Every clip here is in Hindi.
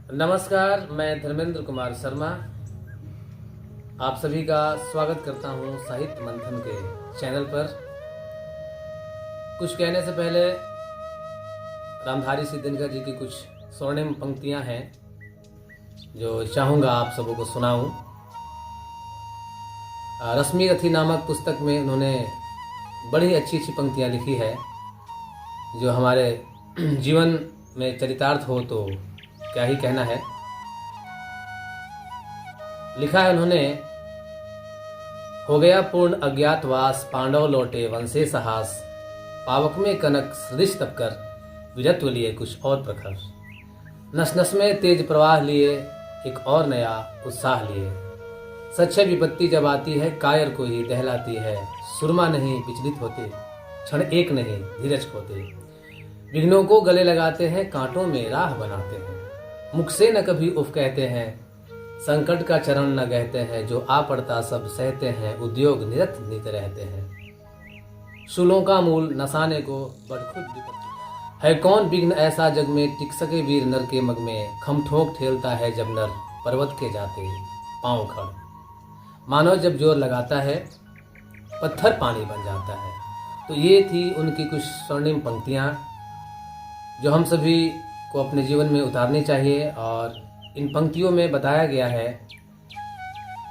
नमस्कार, मैं धर्मेंद्र कुमार शर्मा आप सभी का स्वागत करता हूं साहित्य मंथन के चैनल पर। कुछ कहने से पहले रामधारी सिंह दिनकर जी की कुछ स्वर्णिम पंक्तियां हैं जो चाहूँगा आप सबों को सुनाऊं। रश्मि रथी नामक पुस्तक में उन्होंने बड़ी अच्छी पंक्तियां लिखी है जो हमारे जीवन में चरितार्थ हो तो क्या ही कहना है। लिखा है उन्होंने, हो गया पूर्ण अज्ञातवास, पांडव लौटे वन से साहस, पावक में कनक सदृश तप कर, वीरत्व लिए कुछ और प्रखर, नस नस में तेज प्रवाह लिए, एक और नया उत्साह लिए, सच्चे विपत्ति जब आती है कायर को ही दहलाती है, सुरमा नहीं विचलित होते, क्षण एक नहीं धीरज खोते, विघ्नों को गले लगाते हैं, कांटों में राह बनाते हैं, मुख से न कभी उफ कहते हैं, संकट का चरण न कहते हैं, जो आ पड़ता सब सहते हैं, उद्योग निरत नित रहते हैं, शूलों का मूल नसाने को बड़ खुद विपत्ति है, कौन विघ्न ऐसा जग में टिक सके वीर नर के मग में, खम ठोक ठेलता है जब नर पर्वत के जाते पांव खड़, मानो जब जोर लगाता है पत्थर पानी बन जाता है। तो ये थी उनकी कुछ स्वर्णिम पंक्तियां जो हम सभी को अपने जीवन में उतारनी चाहिए। और इन पंक्तियों में बताया गया है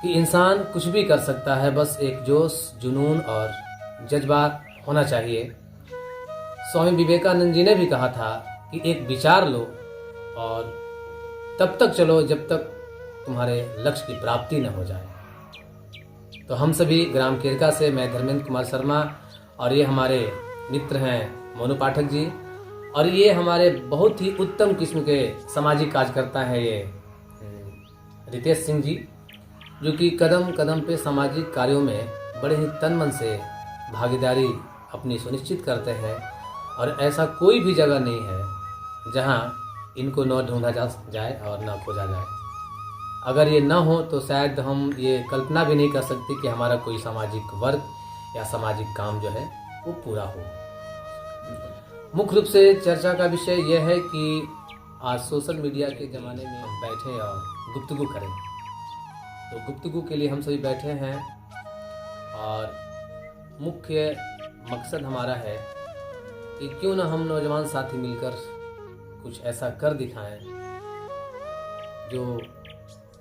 कि इंसान कुछ भी कर सकता है, बस एक जोश जुनून और जज्बा होना चाहिए। स्वामी विवेकानंद जी ने भी कहा था कि एक विचार लो और तब तक चलो जब तक तुम्हारे लक्ष्य की प्राप्ति न हो जाए। तो हम सभी ग्राम केरका से, मैं धर्मेंद्र कुमार शर्मा और ये हमारे मित्र हैं मोनू पाठक जी, और ये हमारे बहुत ही उत्तम किस्म के सामाजिक कार्यकर्ता हैं ये रितेश सिंह जी, जो कि कदम कदम पे सामाजिक कार्यों में बड़े ही तन मन से भागीदारी अपनी सुनिश्चित करते हैं। और ऐसा कोई भी जगह नहीं है जहां इनको न ढूंढा जाए और न खोजा जाए। अगर ये न हो तो शायद हम ये कल्पना भी नहीं कर सकते कि हमारा कोई सामाजिक वर्ग या सामाजिक काम जो है वो पूरा हो। मुख्य रूप से चर्चा का विषय यह है कि आज सोशल मीडिया के ज़माने में हम बैठे और गुफ्तगू करें। तो गुफ्तगू के लिए हम सभी बैठे हैं और मुख्य मकसद हमारा है कि क्यों ना हम नौजवान साथी मिलकर कुछ ऐसा कर दिखाएं जो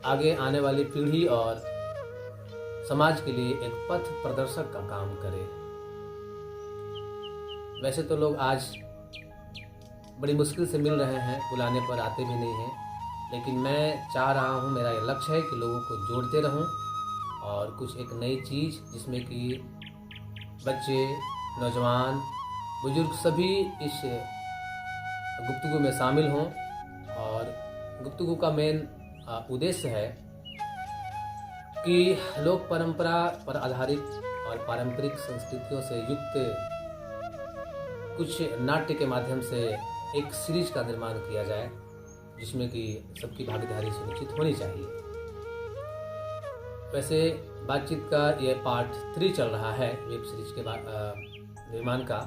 आगे आने वाली पीढ़ी और समाज के लिए एक पथ प्रदर्शक का काम करे। वैसे तो लोग आज बड़ी मुश्किल से मिल रहे हैं, बुलाने पर आते भी नहीं हैं, लेकिन मैं चाह रहा हूं, मेरा ये लक्ष्य है कि लोगों को जोड़ते रहूं और कुछ एक नई चीज़ जिसमें कि बच्चे, नौजवान, बुजुर्ग सभी इस गुफ्तगू में शामिल हों। और गुफ्तगू का मेन उद्देश्य है कि लोक परंपरा पर आधारित और पारंपरिक संस्कृतियों से युक्त कुछ नाट्य के माध्यम से एक सीरीज का निर्माण किया जाए जिसमें कि सबकी भागीदारी सुनिश्चित होनी चाहिए। वैसे बातचीत का यह पार्ट 3 चल रहा है वेब सीरीज के निर्माण का,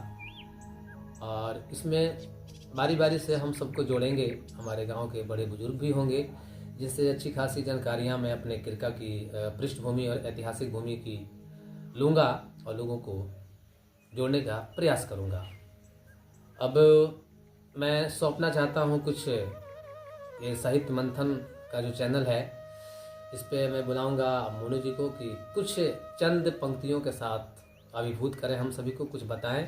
और इसमें बारी बारी से हम सबको जोड़ेंगे। हमारे गांव के बड़े बुजुर्ग भी होंगे जिनसे अच्छी खासी जानकारियां मैं अपने किरका की पृष्ठभूमि और ऐतिहासिक भूमि की लूँगा और लोगों को जोड़ने का प्रयास करूँगा। अब मैं सौंपना चाहता हूँ कुछ ये साहित्य मंथन का जो चैनल है, इस पे मैं बुलाऊंगा मोनू जी को कि कुछ चंद पंक्तियों के साथ अभिभूत करें, हम सभी को कुछ बताएं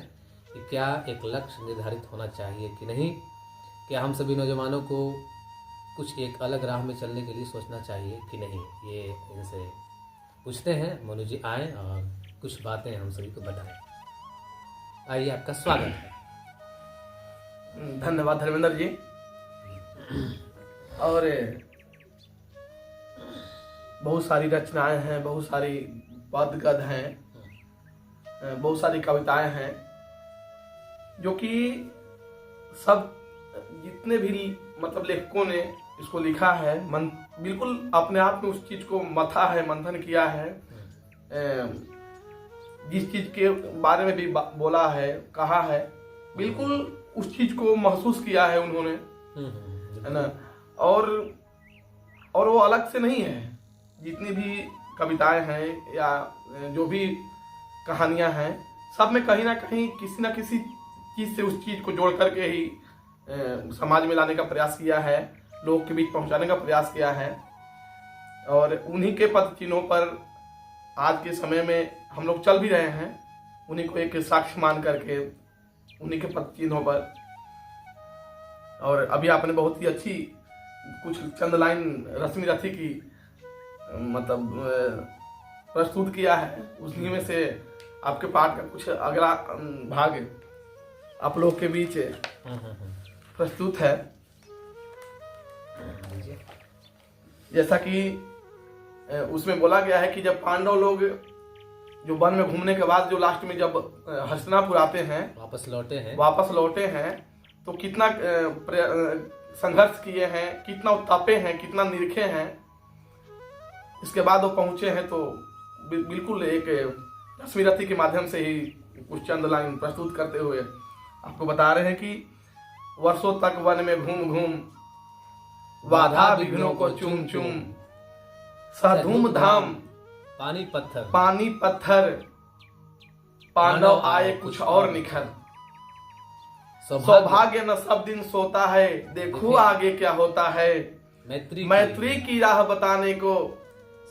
कि क्या एक लक्ष्य निर्धारित होना चाहिए कि नहीं, क्या हम सभी नौजवानों को कुछ एक अलग राह में चलने के लिए सोचना चाहिए कि नहीं। ये इनसे पूछते हैं। मोनू जी आएँ और कुछ बातें हम सभी को बताएं। आइए, आपका स्वागत है। धन्यवाद धर्मेंद्र जी। और बहुत सारी रचनाएं हैं, बहुत सारी पद गद हैं, बहुत सारी कविताएं हैं जो कि सब जितने भी मतलब लेखकों ने इसको लिखा है बिल्कुल अपने आप में उस चीज को मथा है, मंथन किया है, जिस चीज के बारे में भी बोला है, कहा है, बिल्कुल उस चीज को महसूस किया है उन्होंने, है ना। और वो अलग से नहीं है। जितनी भी कविताएं हैं या जो भी कहानियां हैं, सब में कहीं ना कहीं किसी ना किसी चीज़ से उस चीज़ को जोड़ करके ही समाज में लाने का प्रयास किया है, लोग के बीच पहुंचाने का प्रयास किया है। और उन्हीं के पद चिन्हों पर आज के समय में हम लोग चल भी रहे हैं, उन्हीं को एक साक्ष्य मान करके, उन्हीं के पद चिन्हों पर। और अभी आपने बहुत ही अच्छी कुछ चंद लाइन रश्मि रथी की मतलब प्रस्तुत किया है, उसी में से आपके पाठ का कुछ अगला भाग आप लोग के बीच प्रस्तुत है। जैसा कि उसमें बोला गया है कि जब पांडव लोग जो वन में घूमने के बाद जो लास्ट में जब हस्तिनापुर आते हैं, वापस लौटे हैं तो कितना संघर्ष किए हैं, कितना उत्तापे हैं, कितना निरखे हैं। इसके बाद वो पहुंचे हैं तो बिल्कुल एक रश्मि रथी के माध्यम से ही कुछ चंद लाइन प्रस्तुत करते हुए आपको बता रहे हैं कि वर्षों तक वन में घूम घूम, बाधा विघ्नों को चूम चूम, सधूम धाम पानी पत्थर, पांडव आए कुछ और निखर। सौभाग्य न सब दिन सोता है, देखो आगे क्या होता है। मैत्री की राह बताने को,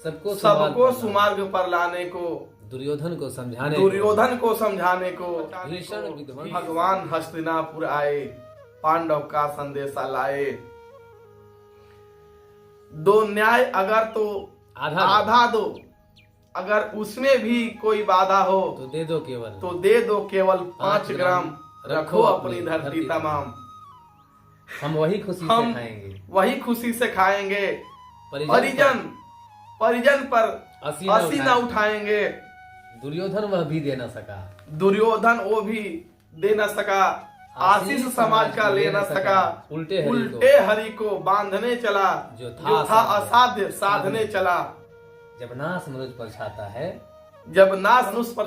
सबको सुमार्ग पर लाने को, दुर्योधन को समझाने को भगवान हस्तिनापुर आए, पांडव का संदेशा लाए। दो न्याय अगर तो आधा दो, अगर उसमें भी कोई बाधा हो तो दे दो केवल 5 ग्राम, रखो अपनी धरती तमाम। हम वही खुशी से खाएंगे, परिजन पर असी न उठाएंगे। दुर्योधन वो भी दे न सका, आशीष समाज का ले न सका। उल्टे हरि को बांधने चला, जो था असाध्य साधने चला। जब नाश मनुष्य पर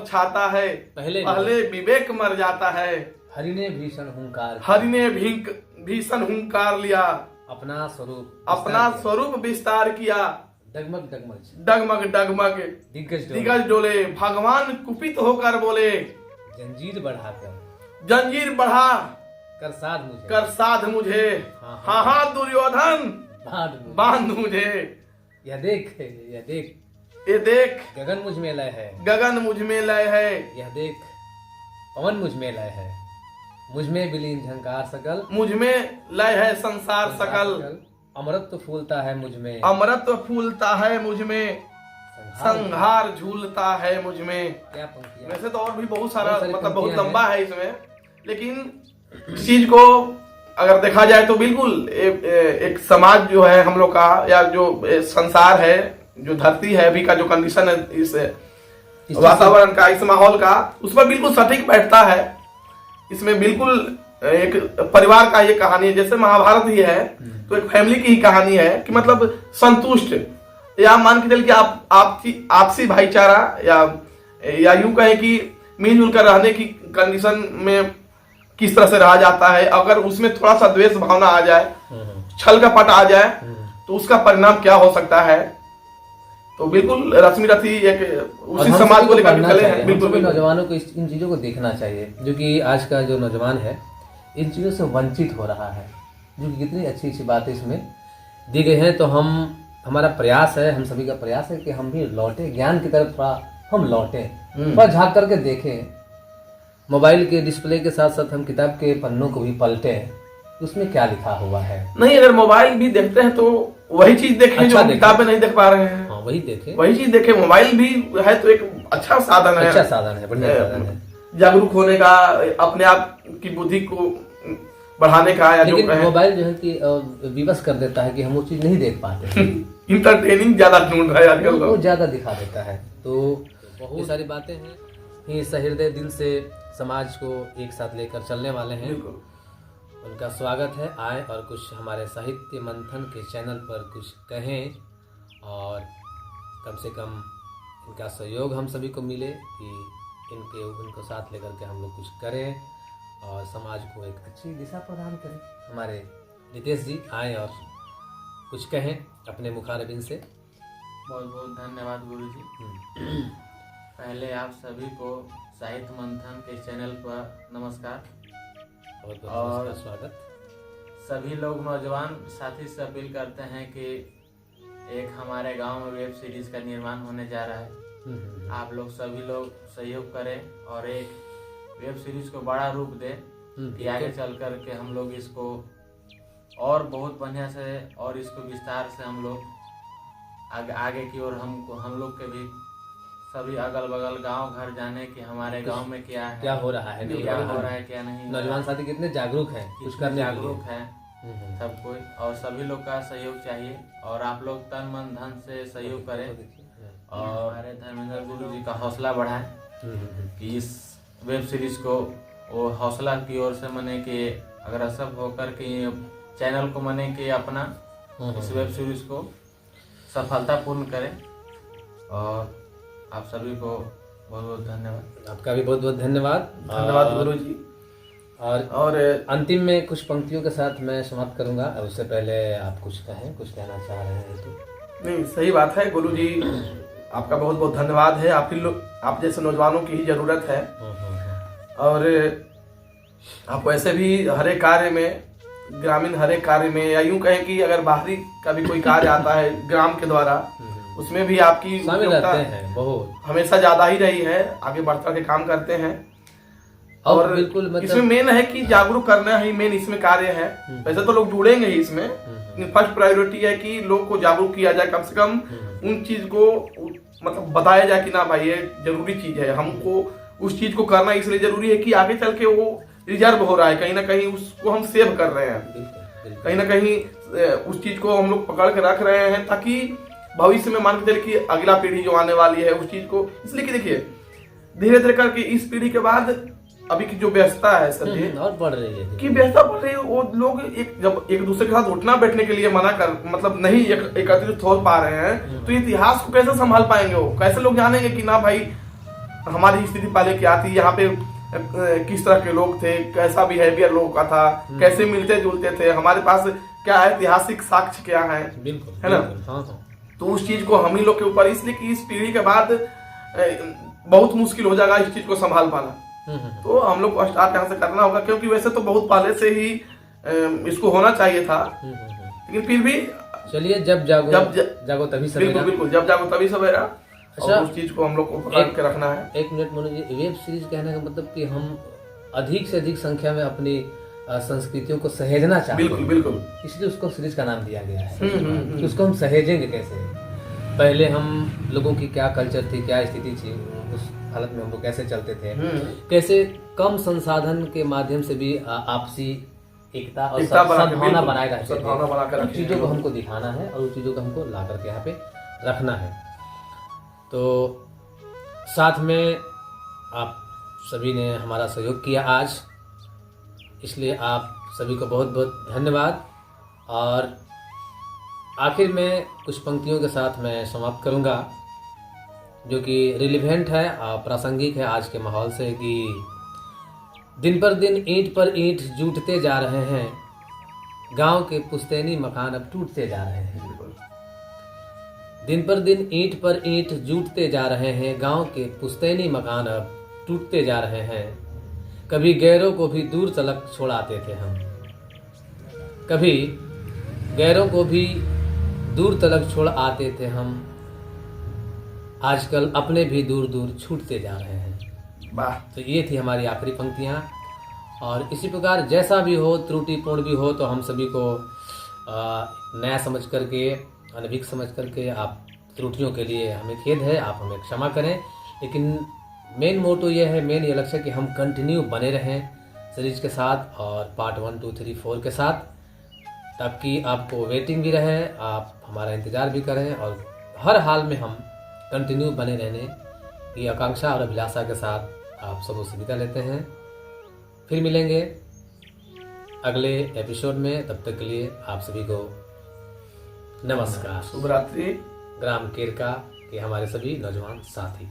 छाता है, पहले विवेक मर जाता है। हरि ने भीषण हुंकार लिया, अपना स्वरूप विस्तार किया। डगमग दिग्गज डोले, भगवान कुपित होकर बोले, जंजीर बढ़ा कर साध मुझे। हाँ दुर्योधन बांध मुझे। यह देख गगन मुझ में लय है। यह देख पवन मुझ में लय है। मुझ में विलीन झंकार सकल, मुझ में लय है संसार सकल। अमृत फूलता है मुझ में, संहार झूलता है मुझ में। क्या पंक्तियां। वैसे तो और भी बहुत सारा मतलब बहुत लंबा है इसमें, लेकिन इस चीज को अगर देखा जाए तो बिल्कुल एक समाज जो है हम लोग का, या जो संसार है, जो धरती है अभी का जो कंडीशन है, इस वातावरण का, इस माहौल का, उस पर बिल्कुल सटीक बैठता है। इसमें बिल्कुल एक परिवार का ये कहानी है, जैसे महाभारत ही है तो एक फैमिली की ही कहानी है कि मतलब संतुष्ट, या मान के चल कि आपसी भाईचारा, या यूं कहें कि मिलजुल कर रहने की कंडीशन में किस तरह से रहा जाता है। अगर उसमें थोड़ा सा द्वेष भावना आ जाए, छल कपट आ जाए, तो उसका परिणाम क्या हो सकता है। तो बिल्कुल रश्मि रथी एक उसी समाज को लेकर चले हैं। बिल्कुल नौजवानों को इन चीजों को देखना चाहिए, जो कि आज का जो नौजवान है इन चीजों से वंचित हो रहा है, जो कि कितनी अच्छी बातें इसमें दी गई हैं। तो हमारा प्रयास है, हम सभी का प्रयास है कि हम भी लौटे ज्ञान की तरफ, थोड़ा हम लौटे, थोड़ा झांक करके देखें। मोबाइल के डिस्प्ले के साथ साथ हम किताब के पन्नों को भी पलटें, उसमें क्या लिखा हुआ है। नहीं, अगर मोबाइल भी देखते हैं तो वही चीज देखें जो किताबें नहीं देख पा रहे हैं। हाँ, वही देखें। मोबाइल भी है तो एक अच्छा साधन है, बढ़िया साधन है जागरूक होने का, अपने आप की बुद्धि को बढ़ाने का। या लेकिन मोबाइल जो है कि विवश कर देता है कि हम वो चीज नहीं देख पाते। इंटरटेनिंग ज्यादा ढूंढ रहा है आजकल, वो ज्यादा दिखा देता है। तो बहुत सारी बातें हैं, ही सहृदय दिल से समाज को एक साथ लेकर चलने वाले हैं। उनका स्वागत है, आए और कुछ हमारे साहित्य मंथन के चैनल पर कुछ कहें, और कम से कम इनका सहयोग हम सभी को मिले कि उनको साथ लेकर के हम लोग कुछ करें और समाज को एक अच्छी दिशा प्रदान करें। हमारे नितेश जी आए और कुछ कहें अपने मुखारबिन से। बहुत बहुत धन्यवाद गुरुजी। पहले आप सभी को साहित्य मंथन के चैनल पर नमस्कार। बहुत और बहुत स्वागत। सभी लोग नौजवान साथी से अपील करते हैं कि एक हमारे गांव में वेब सीरीज का निर्माण होने जा रहा है। आप लोग सभी लोग सहयोग करें और एक वेब सीरीज को बड़ा रूप दें कि आगे चल कर के हम लोग इसको और बहुत बढ़िया से और इसको विस्तार से हम लोग आगे की ओर हम लोग के भी सभी अगल बगल गांव घर जाने कि हमारे गांव में क्या है, क्या हो रहा है, क्या हो रहा है, क्या नहीं। नौजवान साथी कितने जागरूक हैं, कुछ करने जागरूक है सब कोई, और सभी लोग का सहयोग चाहिए और आप लोग तन मन धन से सहयोग करें और हमारे धर्मेंद्र गुरु जी का हौसला बढ़ाएं कि इस वेब सीरीज को वो हौसला की ओर से मने कि अग्रसर होकर के चैनल को मने कि अपना इस वेब सीरीज को सफलतापूर्ण करें। और आप सभी को बहुत बहुत धन्यवाद। आपका भी बहुत बहुत धन्यवाद। धन्यवाद गुरु जी। और अंतिम में कुछ पंक्तियों के साथ मैं समाप्त करूंगा। उससे पहले आप कुछ कहें, कुछ कहना चाह रहे हैं तो। नहीं, सही बात है गुरु जी, आपका बहुत बहुत धन्यवाद है। आप जैसे नौजवानों की ही जरूरत है और आप वैसे भी हर एक कार्य में, ग्रामीण हर एक कार्य में, या यूं कहें कि अगर बाहरी का भी कोई कार्य आता है ग्राम के द्वारा, उसमें भी आपकी शामिल रहते हैं, बहुत हमेशा ज्यादा ही रही है। आगे बढ़कर के काम करते हैं और बिल्कुल इसमें मेन है कि जागरूक करना ही मेन इसमें कार्य है। वैसे तो लोग जुड़ेंगे ही इसमें, लेकिन फर्स्ट प्रायोरिटी है कि लोग को जागरूक किया जाए, कम से कम उन चीज को मतलब बताया जाए कि ना भाई ये जरूरी चीज है, हमको उस चीज को करना इसलिए जरूरी है कि आगे चल के वो रिजर्व हो रहा है, कहीं ना कहीं उसको हम सेव कर रहे हैं, कहीं ना कहीं उस चीज को हम लोग पकड़ के रख रहे हैं ताकि भविष्य में मान के चलिए कि अगला पीढ़ी जो आने वाली है उस चीज को, इसलिए कि देखिए धीरे धीरे करके इस पीढ़ी के बाद अभी की जो व्यस्तता है सभी और बढ़ रही है कि व्यस्तता बढ़ रही है, वो लोग जब एक दूसरे के साथ उठना बैठने के लिए मना कर मतलब नहीं एकत्रित हो पा रहे हैं, तो इतिहास को कैसे संभाल पाएंगे? वो कैसे लोग जानेंगे कि ना भाई हमारी स्थिति पहले क्या थी, यहाँ पे किस तरह के लोग थे, कैसा बिहेवियर लोगों का था, कैसे मिलते जुलते थे, हमारे पास क्या ऐतिहासिक साक्ष्य क्या है, है ना? तो उस चीज को हम ही लोग के ऊपर, इसलिए कि इस पीढ़ी के बाद बहुत मुश्किल हो जाएगा इस चीज को संभाल पाना। तो हम लोग को स्टार्ट यहाँ से करना होगा, क्योंकि वैसे तो बहुत पहले से ही इसको होना चाहिए था, लेकिन फिर भी चलिए जब जागो तभी सवेरा। बिल्कुल बिल्कुल, जब जागो तभी सवेरा। अच्छा, उस चीज को हम लोग को पकड़ के रखना है। एक minute Manoj ji, web series कहने का मतलब कि हम अधिक से अधिक संख्या में अपनी संस्कृतियों को सहेजना चाहते हैं। बिल्कुल बिल्कुल, इसलिए उसको सीरीज का नाम दिया गया है। तो उसको हम सहेजेंगे कैसे? पहले हम लोगों की क्या कल्चर थी, क्या स्थिति थी, उस हालत में हम लोग कैसे चलते थे, कैसे कम संसाधन के माध्यम से भी आपसी एकता और सद्भावना बनाए रखते थे। उन चीजों को हमको दिखाना है और उन चीजों को हमको ला करके यहाँ पे रखना है। तो साथ में आप सभी ने हमारा सहयोग किया आज, इसलिए आप सभी को बहुत बहुत धन्यवाद। और आखिर में कुछ पंक्तियों के साथ मैं समाप्त करूंगा जो कि रिलेवेंट है और प्रासंगिक है आज के माहौल से, कि दिन पर दिन ईंट पर ईंट जुटते जा रहे हैं, गांव के पुश्तैनी मकान अब टूटते जा रहे हैं। दिन पर दिन ईंट पर ईंट जुटते जा रहे हैं, गांव के पुश्तैनी मकान अब टूटते जा रहे हैं। कभी गैरों को भी दूर तलक छोड़ाते थे हम, कभी गैरों को भी दूर तलक छोड़ आते थे हम, आजकल अपने भी दूर दूर छूटते जा रहे हैं। वाह। तो ये थी हमारी आखिरी पंक्तियाँ। और इसी प्रकार जैसा भी हो, त्रुटिपूर्ण भी हो, तो हम सभी को नया समझ करके, अनभिज्ञ समझ करके, आप त्रुटियों के लिए हमें खेद है, आप हमें क्षमा करें। लेकिन मेन मोटो ये है, मेन ये लक्ष्य है कि हम कंटिन्यू बने रहें सीरीज के साथ और पार्ट 1, 2, 3, 4 के साथ, ताकि आपको वेटिंग भी रहे, आप हमारा इंतज़ार भी करें और हर हाल में हम कंटिन्यू बने रहने की आकांक्षा और अभिलाषा के साथ आप सबको विदा लेते हैं। फिर मिलेंगे अगले एपिसोड में, तब तक के लिए आप सभी को नमस्कार। शुभ रात्रि। ग्राम केरका के हमारे सभी नौजवान साथी।